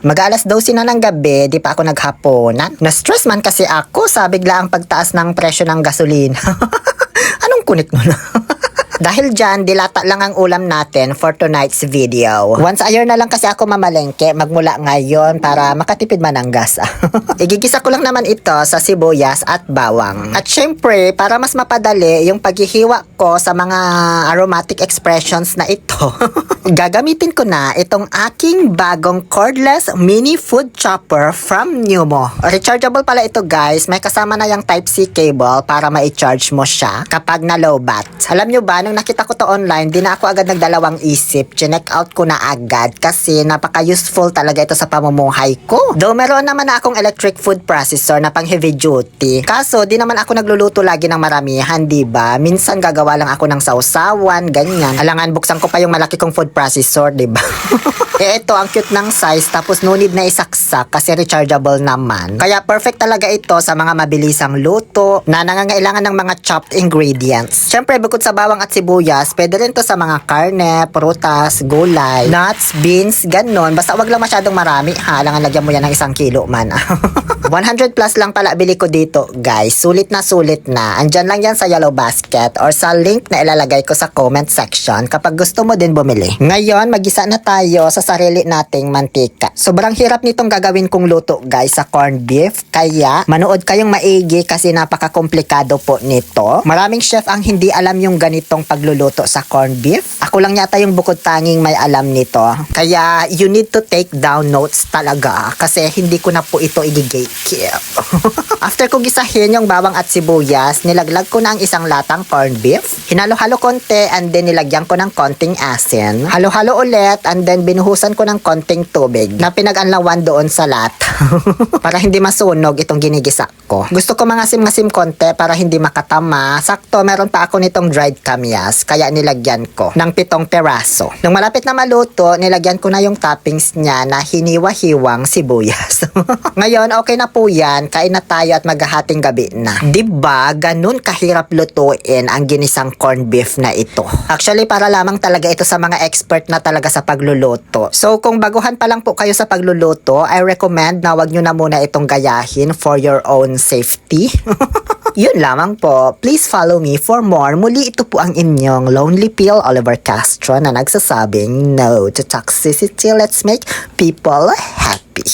Mag-alas 12 na ng gabi, di pa ako naghaponan. Na-stress man kasi ako sa biglaang pagtaas ng presyo ng gasolina. Anong kunik nun? Dahil dyan, dilata lang ang ulam natin for tonight's video. Once a year na lang kasi ako mamalengke, magmula ngayon para makatipid man ng gas. Igigisa ko lang naman ito sa sibuyas at bawang. At syempre, para mas mapadali yung paghihiwa ko sa mga aromatic expressions na ito, gagamitin ko na itong aking bagong cordless mini food chopper from Numo. Rechargeable pala ito guys, may kasama na yung Type-C cable para ma-charge mo siya kapag na low bat. Alam nyo ba, nung nakita ko to online, di na ako agad nagdalawang isip. Chinek out ko na agad kasi napaka-useful talaga ito sa pamumuhay ko. Though meron naman na akong electric food processor na pang heavy duty. Kaso, di naman ako nagluluto lagi ng maramihan, di ba? Minsan gagawa lang ako ng sausawan, ganyan. Alangan, buksan ko pa yung malaki kong food processor, di ba? Ito, ang cute ng size, tapos no need na isaksak kasi rechargeable naman. Kaya perfect talaga ito sa mga mabilisang luto na nangangailangan ng mga chopped ingredients. Siyempre, bukod sa bawang at sibuyas, pwede rin to sa mga karne, prutas, gulay, nuts, beans, ganon. Basta wag lang masyadong marami, ha? Alangan lagyan mo yan ng 1 kilo man. 100 plus lang pala bili ko dito, guys. Sulit na sulit na. Andyan lang yan sa yellow basket or sa link na ilalagay ko sa comment section kapag gusto mo din bumili. Ngayon, magisa na tayo sa sarili nating mantika. Sobrang hirap nitong gagawin kong luto, guys, sa corned beef. Kaya, manood kayong maigi kasi napaka-komplikado po nito. Maraming chef ang hindi alam yung ganitong pagluluto sa corned beef. Ako lang yata yung bukod tanging may alam nito. Kaya, you need to take down notes talaga kasi hindi ko na po ito igigate. After ko gisahin yung bawang at sibuyas, nilaglag ko na ang isang latang corned beef. Hinalo-halo konti and then nilagyan ko ng konting asin. Halo-halo ulit and then binuhusan ko ng konting tubig na pinag-anlawan doon sa lata. Para hindi masunog itong ginigisa ko. Gusto ko mangasim-ngasim konti para hindi makatama. Sakto, meron pa ako nitong dried kamyas kaya nilagyan ko ng 7 peraso. Nung malapit na maluto, nilagyan ko na yung toppings niya na hiniwa-hiwang sibuyas. Ngayon, okay na po yan. Kain na tayo at maghahating gabi na. Diba? Ganun kahirap lutuin ang ginisang corned beef na ito. Actually, para lamang talaga ito sa mga expert na talaga sa pagluluto. So, kung baguhan pa lang po kayo sa pagluluto, I recommend na wag nyo na muna itong gayahin for your own safety. Yun lamang po. Please follow me for more. Muli, ito po ang inyong Lonely Pill Oliver Castro na nagsasabing no to toxicity. Let's make people happy.